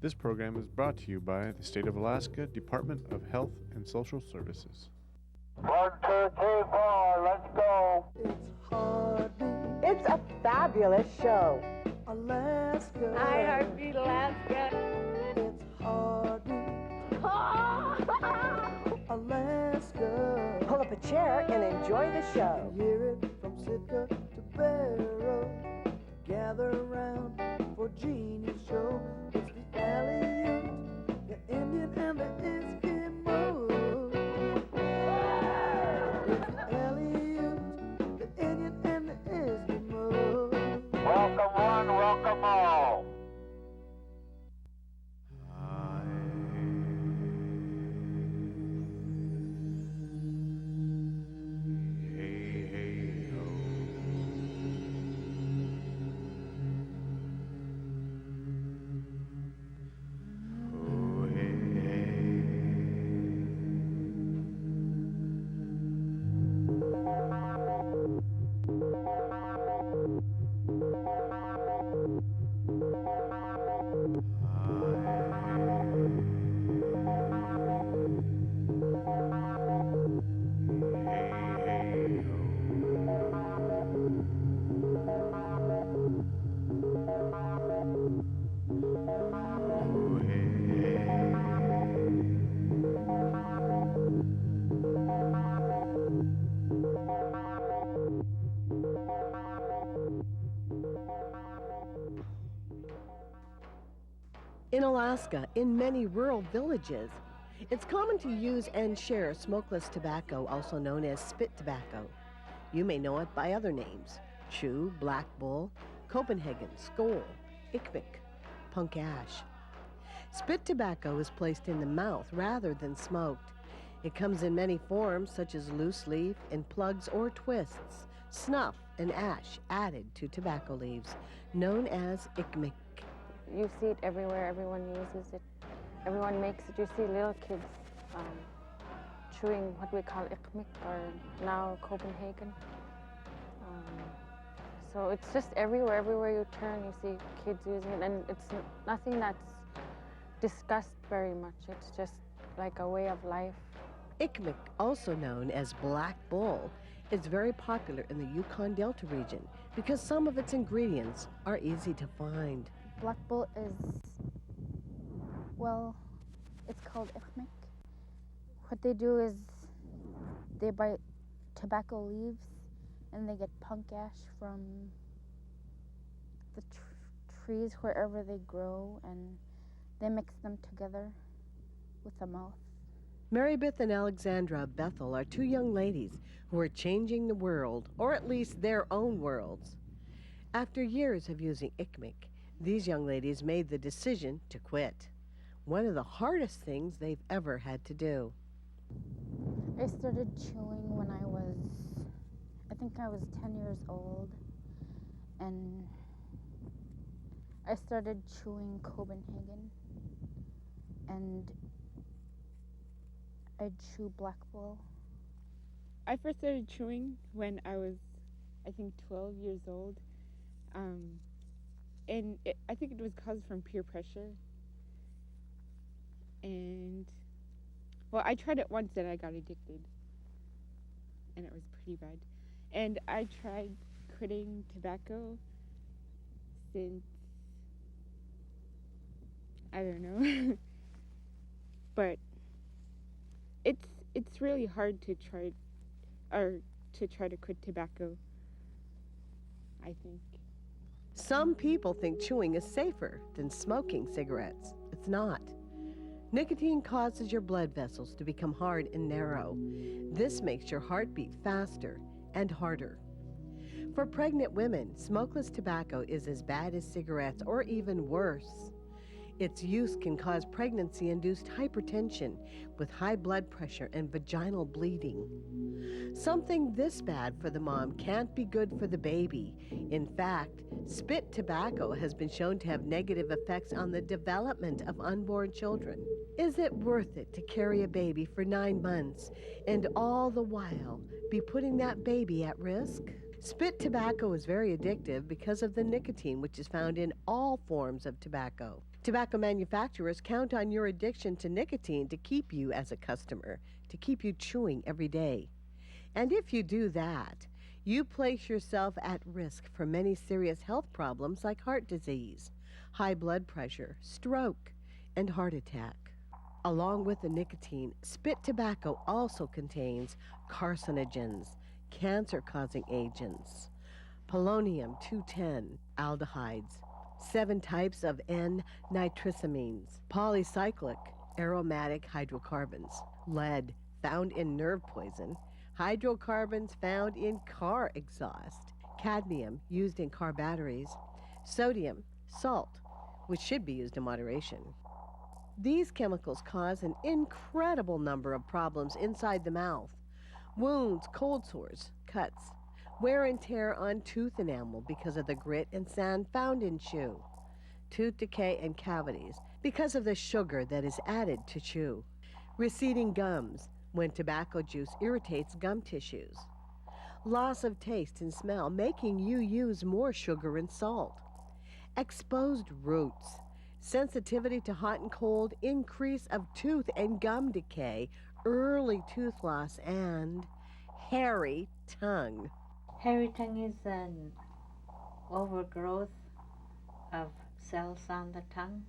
This program is brought to you by the State of Alaska Department of Health and Social Services. 1, 2, 3, 4, let's go. It's Hardly It's a fabulous show. Alaska. I heartbeat Alaska. It's Hardly Alaska. Pull up a chair and enjoy the show. Hear it from Sitka to Barrow. Gather around for Jeannie's show. It's the Aleut, the Indian, and the Eskimo. It's the Aleut, the Indian, and the Eskimo. Welcome one, welcome all. In Alaska, in many rural villages, it's common to use and share smokeless tobacco, also known as spit tobacco. You may know it by other names: chew, black bull, Copenhagen, skål, ikmik, punk ash. Spit tobacco is placed in the mouth rather than smoked. It comes in many forms, such as loose leaf, in plugs or twists, snuff and ash added to tobacco leaves, known as ikmik. You see it everywhere, everyone uses it, everyone makes it. You see little kids chewing what we call ikmik, or now Copenhagen. So it's just everywhere you turn, you see kids using it, and it's nothing that's discussed very much. It's just like a way of life. Ikmik, also known as black bull, is very popular in the Yukon Delta region because some of its ingredients are easy to find. Black bull is, well, it's called ikmik. What they do is they buy tobacco leaves and they get punk ash from the trees wherever they grow, and they mix them together with the mouth. Maribeth and Alexandra Bethel are two young ladies who are changing the world, or at least their own worlds. After years of using ikmik, these young ladies made the decision to quit. One of the hardest things they've ever had to do. I started chewing when I think I was 10 years old, and I started chewing Copenhagen, and I'd chew Black Bull. I first started chewing when I was, I think, 12 years old. And I think it was caused from peer pressure. And, well, I tried it once and I got addicted. And it was pretty bad. And I tried quitting tobacco since, I don't know. But it's really hard to try to quit tobacco, I think. Some people think chewing is safer than smoking cigarettes. It's not. Nicotine causes your blood vessels to become hard and narrow. This makes your heart beat faster and harder. For pregnant women, smokeless tobacco is as bad as cigarettes, or even worse. Its use can cause pregnancy-induced hypertension with high blood pressure and vaginal bleeding. Something this bad for the mom can't be good for the baby. In fact, spit tobacco has been shown to have negative effects on the development of unborn children. Is it worth it to carry a baby for 9 months and all the while be putting that baby at risk? Spit tobacco is very addictive because of the nicotine which is found in all forms of tobacco. Tobacco manufacturers count on your addiction to nicotine to keep you as a customer, to keep you chewing every day. And if you do that, you place yourself at risk for many serious health problems like heart disease, high blood pressure, stroke, and heart attack. Along with the nicotine, spit tobacco also contains carcinogens, cancer-causing agents, polonium-210 aldehydes, 7 types of N-nitrosamines, polycyclic aromatic hydrocarbons, lead found in nerve poison, hydrocarbons found in car exhaust, cadmium used in car batteries, sodium, salt, which should be used in moderation. These chemicals cause an incredible number of problems inside the mouth: wounds, cold sores, cuts, wear and tear on tooth enamel because of the grit and sand found in chew, tooth decay and cavities because of the sugar that is added to chew, receding gums when tobacco juice irritates gum tissues, loss of taste and smell making you use more sugar and salt, exposed roots, sensitivity to hot and cold, increase of tooth and gum decay, early tooth loss, and hairy tongue. Hairy tongue is an overgrowth of cells on the tongue,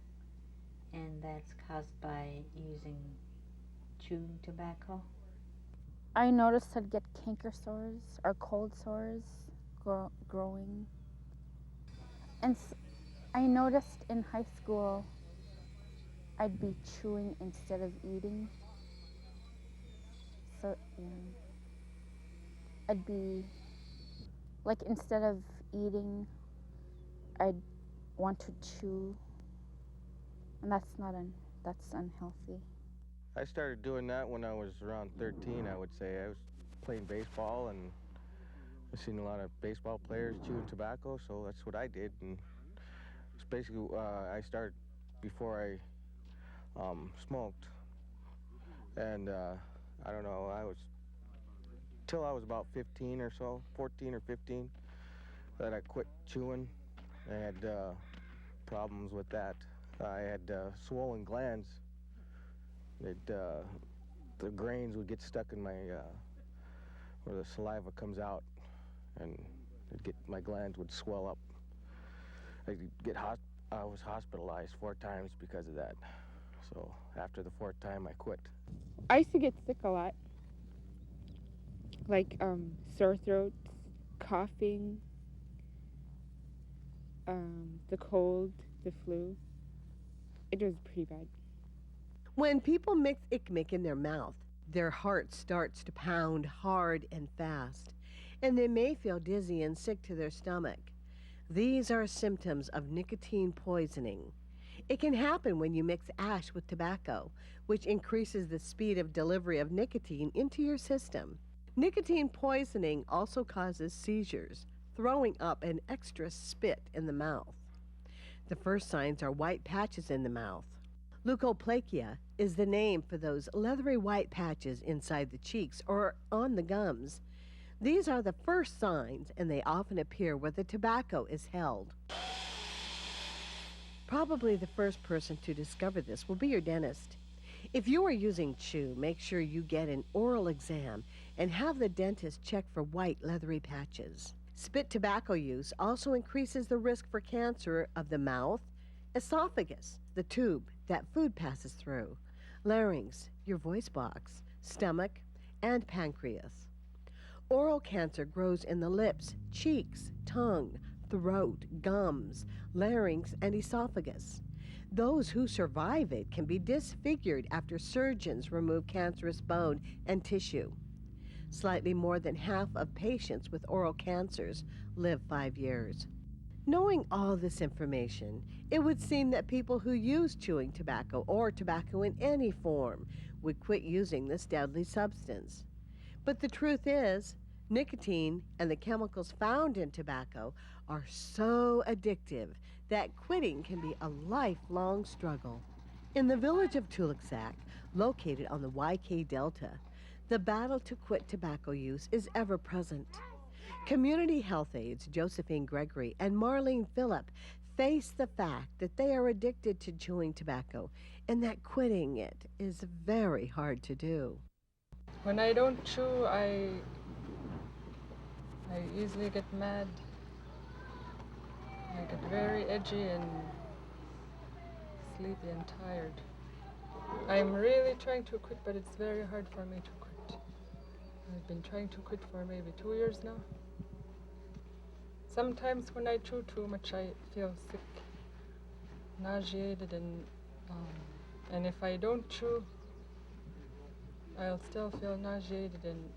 and that's caused by using chewing tobacco. I noticed I'd get canker sores or cold sores growing. And I noticed in high school I'd be chewing instead of eating. So I'd be, like, instead of eating, I'd want to chew. And that's unhealthy. I started doing that when I was around 13, I would say. I was playing baseball, and I've seen a lot of baseball players chewing tobacco, so that's what I did. And it's basically, I started before I smoked. And I don't know, till I was about 15 or so, 14 or 15, that I quit chewing. I had problems with that. I had swollen glands. The grains would get stuck in my, where the saliva comes out, and my glands would swell up. I was hospitalized 4 times because of that. So after the 4th time, I quit. I used to get sick a lot, like sore throats, coughing, the cold, the flu. It was pretty bad. When people mix ichmic in their mouth, their heart starts to pound hard and fast, and they may feel dizzy and sick to their stomach. These are symptoms of nicotine poisoning. It can happen when you mix ash with tobacco, which increases the speed of delivery of nicotine into your system. Nicotine poisoning also causes seizures, throwing up, and extra spit in the mouth. The first signs are white patches in the mouth. Leukoplakia is the name for those leathery white patches inside the cheeks or on the gums. These are the first signs, and they often appear where the tobacco is held. Probably the first person to discover this will be your dentist. If you are using chew, make sure you get an oral exam and have the dentist check for white leathery patches. Spit tobacco use also increases the risk for cancer of the mouth, esophagus, the tube that food passes through, larynx, your voice box, stomach, and pancreas. Oral cancer grows in the lips, cheeks, tongue, throat, gums, larynx, and esophagus. Those who survive it can be disfigured after surgeons remove cancerous bone and tissue. Slightly more than half of patients with oral cancers live 5 years. Knowing all this information, it would seem that people who use chewing tobacco or tobacco in any form would quit using this deadly substance. But the truth is, nicotine and the chemicals found in tobacco are so addictive that quitting can be a lifelong struggle. In the village of Tuluksak, located on the Yukon Delta, the battle to quit tobacco use is ever present. Community health aides Josephine Gregory and Marlene Phillip face the fact that they are addicted to chewing tobacco and that quitting it is very hard to do. When I don't chew, I easily get mad. I get very edgy and sleepy and tired. I'm really trying to quit, but it's very hard for me to quit. I've been trying to quit for maybe 2 years now. Sometimes when I chew too much, I feel sick, nauseated, and if I don't chew, I'll still feel nauseated and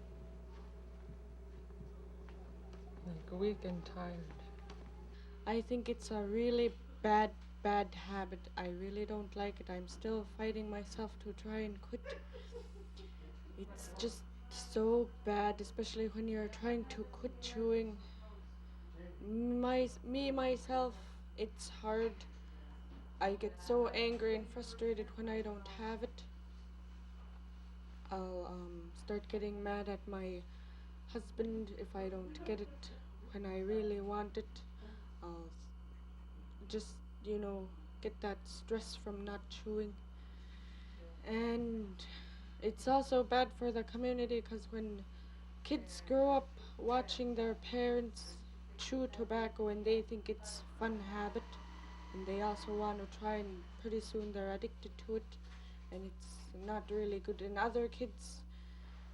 like weak and tired. I think it's a really bad habit. I really don't like it. I'm still fighting myself to try and quit. It's just so bad, especially when you're trying to quit chewing. Myself, it's hard. I get so angry and frustrated when I don't have it. I'll start getting mad at my husband if I don't get it when I really want it. I'll just, get that stress from not chewing. And it's also bad for the community because when kids grow up watching their parents chew tobacco and they think it's a fun habit, and they also want to try, and pretty soon they're addicted to it, and it's not really good. And other kids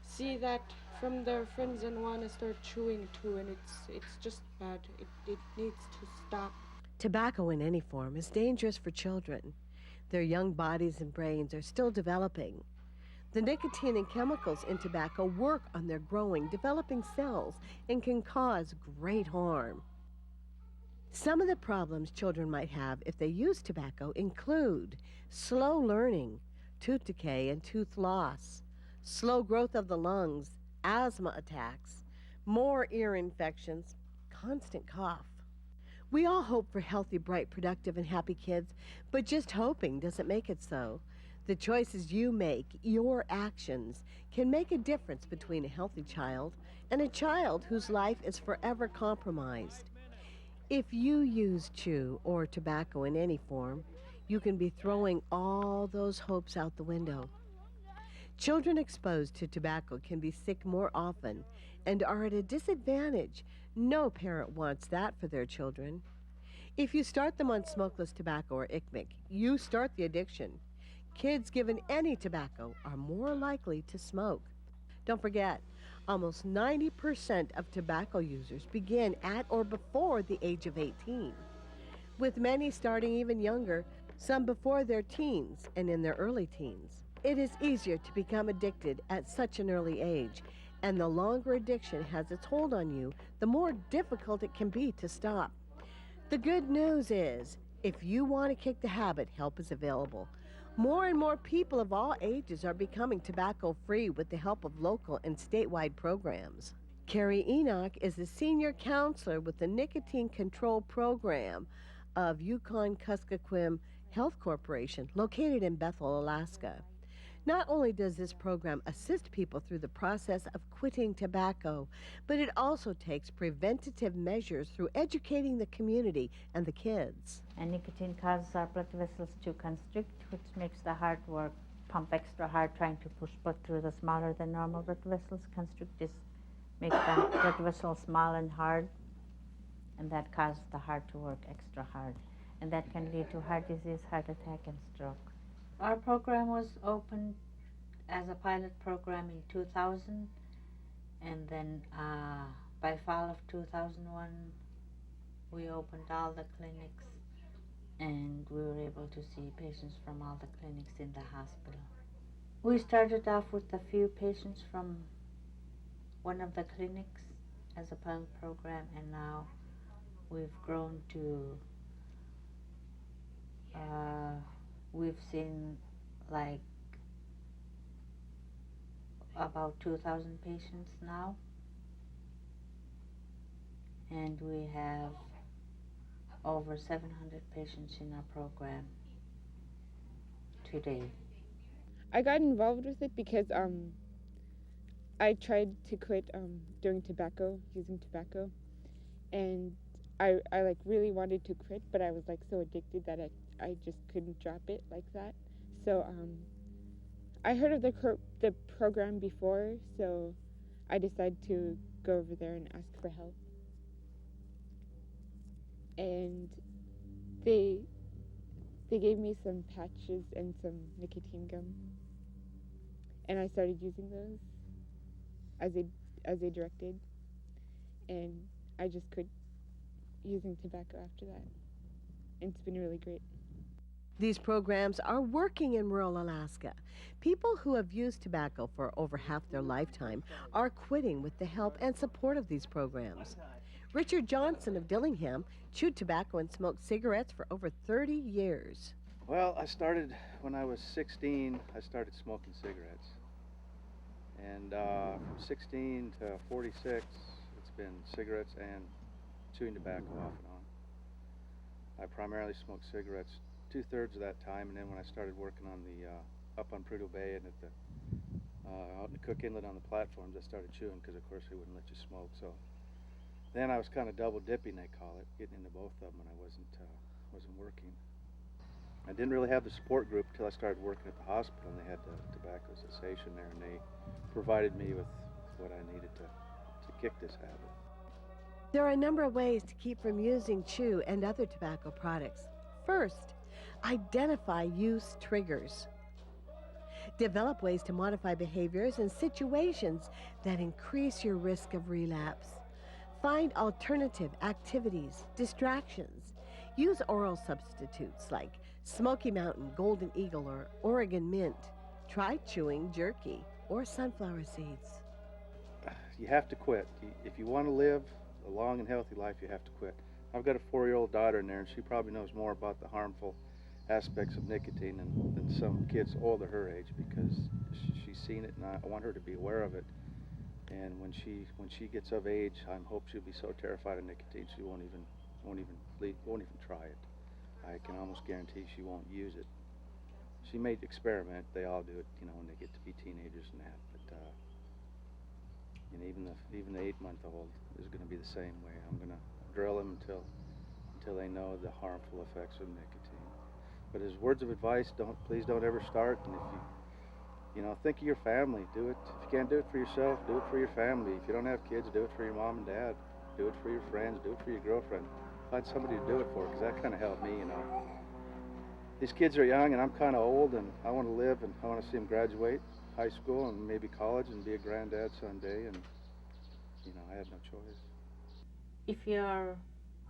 see that from their friends and want to start chewing too, and it's just bad. It needs to stop. Tobacco in any form is dangerous for children. Their young bodies and brains are still developing. The nicotine and chemicals in tobacco work on their growing, developing cells and can cause great harm. Some of the problems children might have if they use tobacco include slow learning, tooth decay and tooth loss, slow growth of the lungs, asthma attacks, more ear infections, constant cough. We all hope for healthy, bright, productive, and happy kids, but just hoping doesn't make it so. The choices you make, your actions, can make a difference between a healthy child and a child whose life is forever compromised. If you use chew or tobacco in any form, you can be throwing all those hopes out the window. Children exposed to tobacco can be sick more often and are at a disadvantage. No parent wants that for their children. If you start them on smokeless tobacco or ICMIC, you start the addiction. Kids given any tobacco are more likely to smoke. Don't forget, almost 90% of tobacco users begin at or before the age of 18, with many starting even younger, some before their teens and in their early teens. It is easier to become addicted at such an early age, and the longer addiction has its hold on you, the more difficult it can be to stop. The good news is, if you want to kick the habit, help is available. More and more people of all ages are becoming tobacco-free with the help of local and statewide programs. Carrie Enoch is a senior counselor with the Nicotine Control Program of Yukon Kuskokwim Health Corporation, located in Bethel, Alaska. Not only does this program assist people through the process of quitting tobacco, but it also takes preventative measures through educating the community and the kids. And nicotine causes our blood vessels to constrict, which makes the heart work, pump extra hard, trying to push blood through the smaller than normal blood vessels. Constrict is make the blood vessels small and hard, and that causes the heart to work extra hard. And that can lead to heart disease, heart attack, and stroke. Our program was opened as a pilot program in 2000, and then by fall of 2001, we opened all the clinics, and we were able to see patients from all the clinics in the hospital. We started off with a few patients from one of the clinics as a pilot program, and now we've grown to we've seen like about 2,000 patients now, and we have over 700 patients in our program today. I got involved with it because I tried to quit using tobacco, and I like really wanted to quit, but I was like so addicted that I just couldn't drop it like that. So I heard of the program before, so I decided to go over there and ask for help. And they gave me some patches and some nicotine gum, and I started using those as they directed, and I just quit using tobacco after that. And it's been really great. These programs are working in rural Alaska. People who have used tobacco for over half their lifetime are quitting with the help and support of these programs. Richard Johnson of Dillingham chewed tobacco and smoked cigarettes for over 30 years. Well, I started when I was 16, I started smoking cigarettes. And from 16 to 46, it's been cigarettes and chewing tobacco off and on. I primarily smoked cigarettes 2/3 of that time, and then when I started working on the up on Prudhoe Bay and at the out in the Cook Inlet on the platforms, I started chewing because of course they wouldn't let you smoke. So then I was kind of double dipping, they call it, getting into both of them when I wasn't working. I didn't really have the support group until I started working at the hospital, and they had the tobacco cessation there, and they provided me with what I needed to kick this habit. There are a number of ways to keep from using chew and other tobacco products. First, identify use triggers. Develop ways to modify behaviors and situations that increase your risk of relapse. Find alternative activities, distractions. Use oral substitutes like Smoky Mountain, Golden Eagle, or Oregon Mint. Try chewing jerky or sunflower seeds. You have to quit. If you want to live a long and healthy life, you have to quit. I've got a 4-year-old daughter in there, and she probably knows more about the harmful aspects of nicotine than some kids older her age, because she's seen it, and I want her to be aware of it. And when she gets of age, I hope she'll be so terrified of nicotine she won't even try it. I can almost guarantee she won't use it. She may experiment. They all do it, when they get to be teenagers and that. But even the 8-month-old is going to be the same way. I'm going to drill them until they know the harmful effects of nicotine. But as words of advice, please don't ever start. And if you think of your family, do it. If you can't do it for yourself, do it for your family. If you don't have kids, do it for your mom and dad. Do it for your friends. Do it for your girlfriend. Find somebody to do it for, because that kind of helped me. These kids are young, and I'm kind of old, and I want to live, and I want to see them graduate high school and maybe college and be a granddad someday. And I had no choice. If you're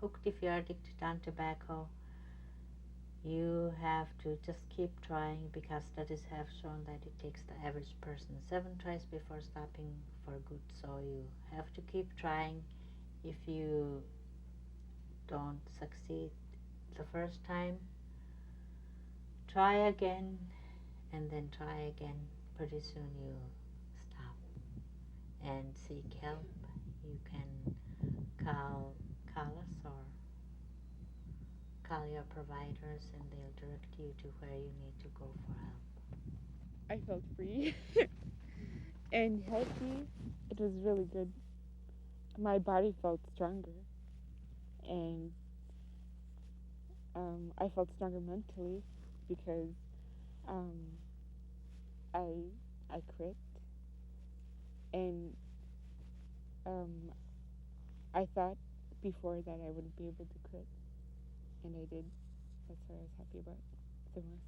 hooked, if you're addicted on tobacco, you have to just keep trying, because studies have shown that it takes the average person 7 tries before stopping for good. So you have to keep trying. If you don't succeed the first time, try again, and then try again. Pretty soon you stop and seek help. You can call us or call your providers, and they'll direct you to where you need to go for help. I felt free and healthy. It was really good. My body felt stronger, and I felt stronger mentally because I quit, and I thought before that I wouldn't be able to quit, and I did. That's what I was happy about the most.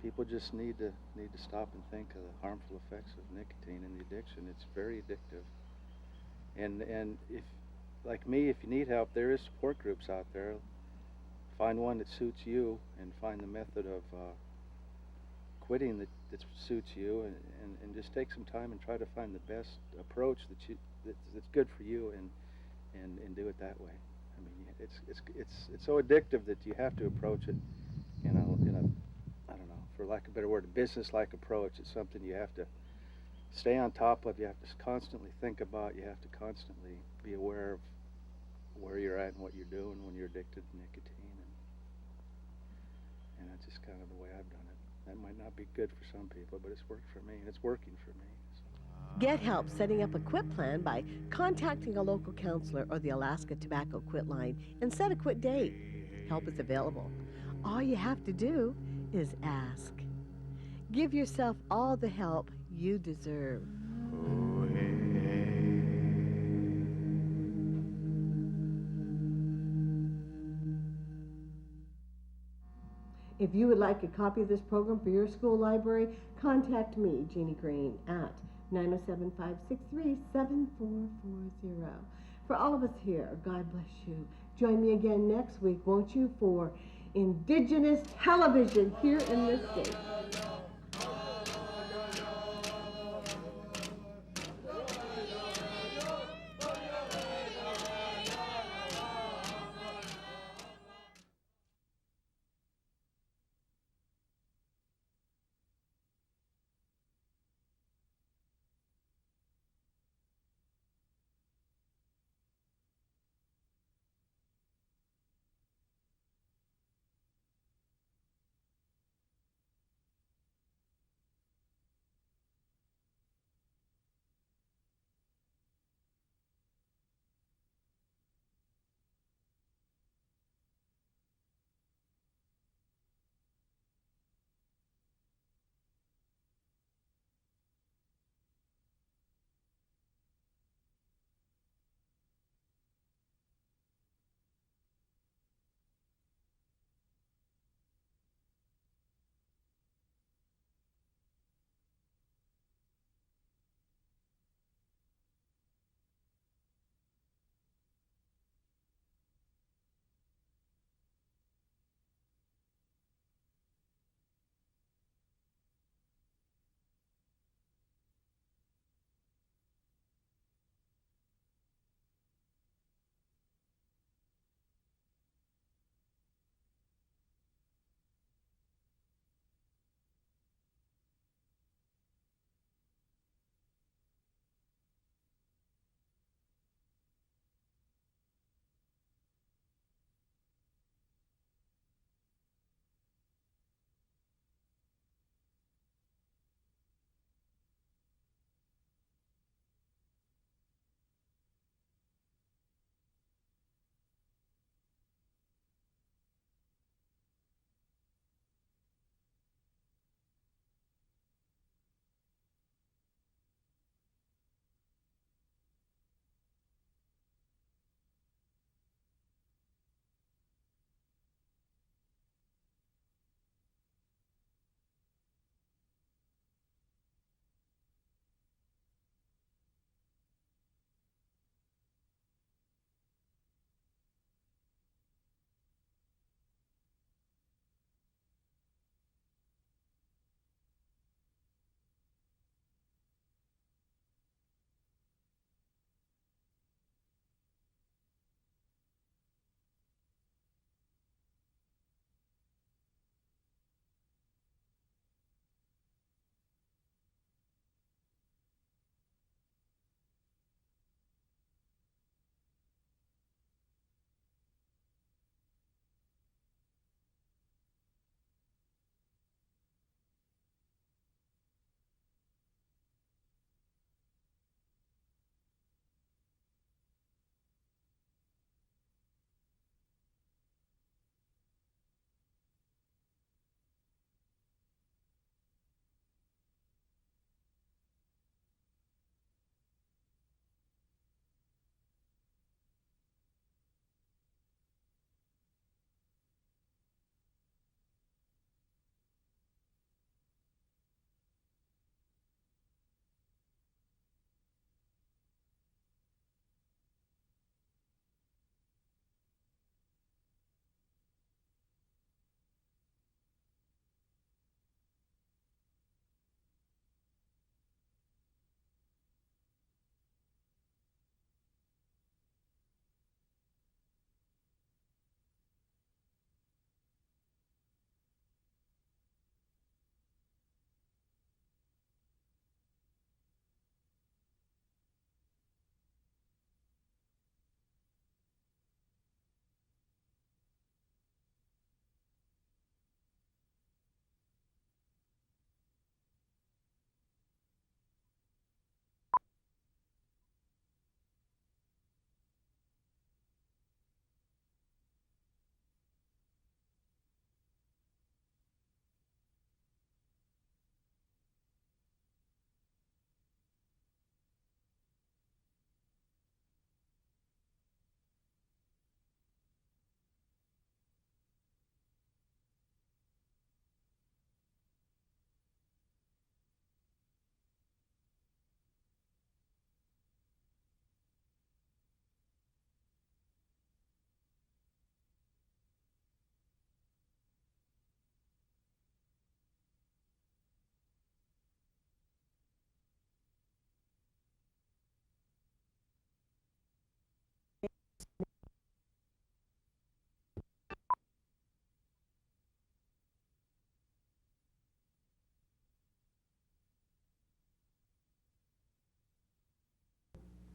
People just need to stop and think of the harmful effects of nicotine and the addiction. It's very addictive. And if, like me, if you need help, there is support groups out there. Find one that suits you, and find the method of quitting that suits you, and just take some time and try to find the best approach that's good for you, and do it that way. I mean, it's so addictive that you have to approach it, in a I don't know, for lack of a better word, a business-like approach. It's something you have to stay on top of. You have to constantly think about. You have to constantly be aware of where you're at and what you're doing when you're addicted to nicotine. And that's just kind of the way I've done it. That might not be good for some people, but it's worked for me, and it's working for me. So. Get help setting up a quit plan by contacting a local counselor or the Alaska Tobacco Quit line and set a quit date. Help is available. All you have to do is ask. Give yourself all the help you deserve. Oh, hey, hey. If you would like a copy of this program for your school library, contact me, Jeannie Green, at 907-563-7440. For all of us here, God bless you. Join me again next week, won't you, for Indigenous television here in this state.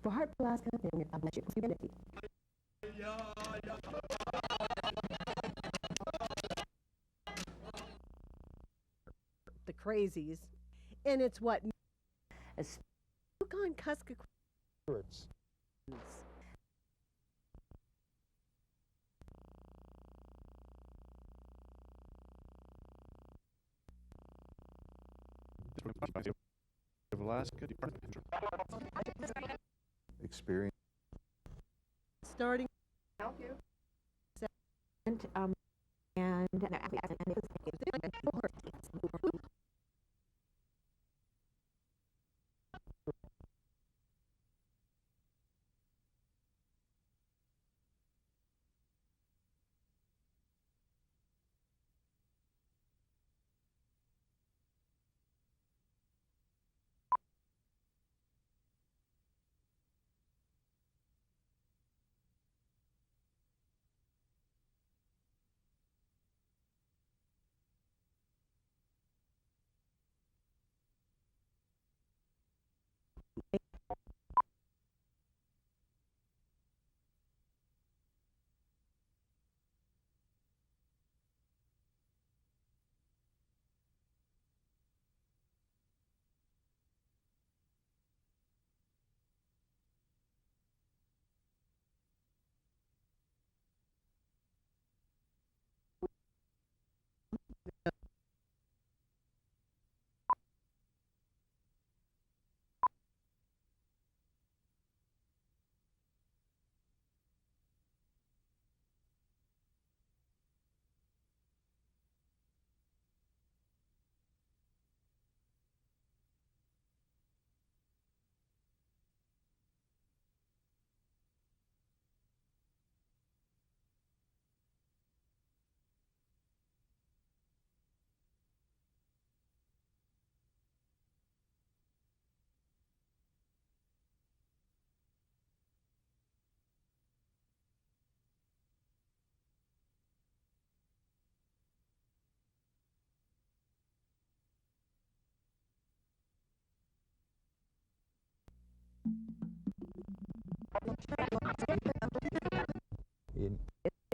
For Heart Alaska, I bless you. Humanity. The crazies, and it's what Yukon Kuskokwim. Of Alaska Department experience. Starting. Help you.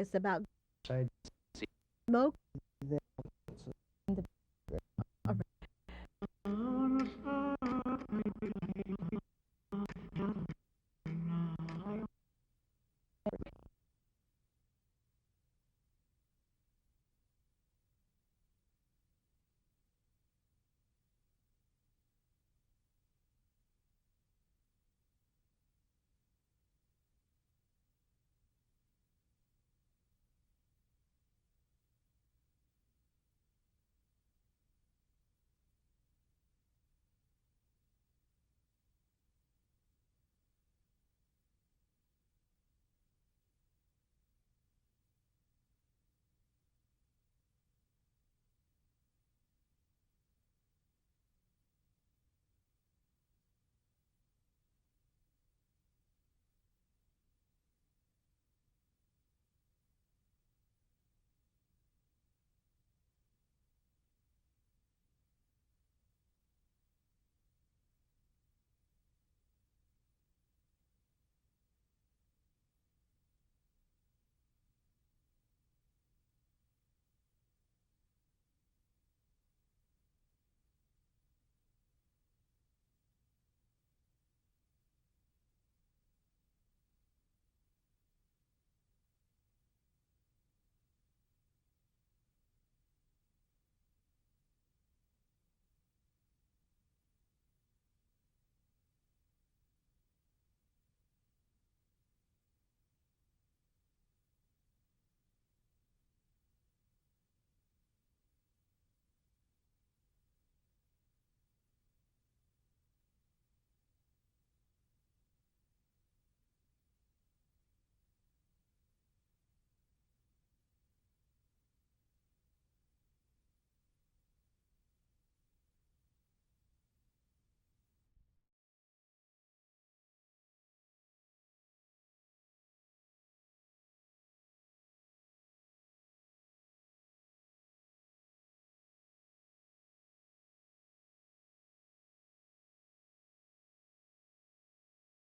It's about smoke.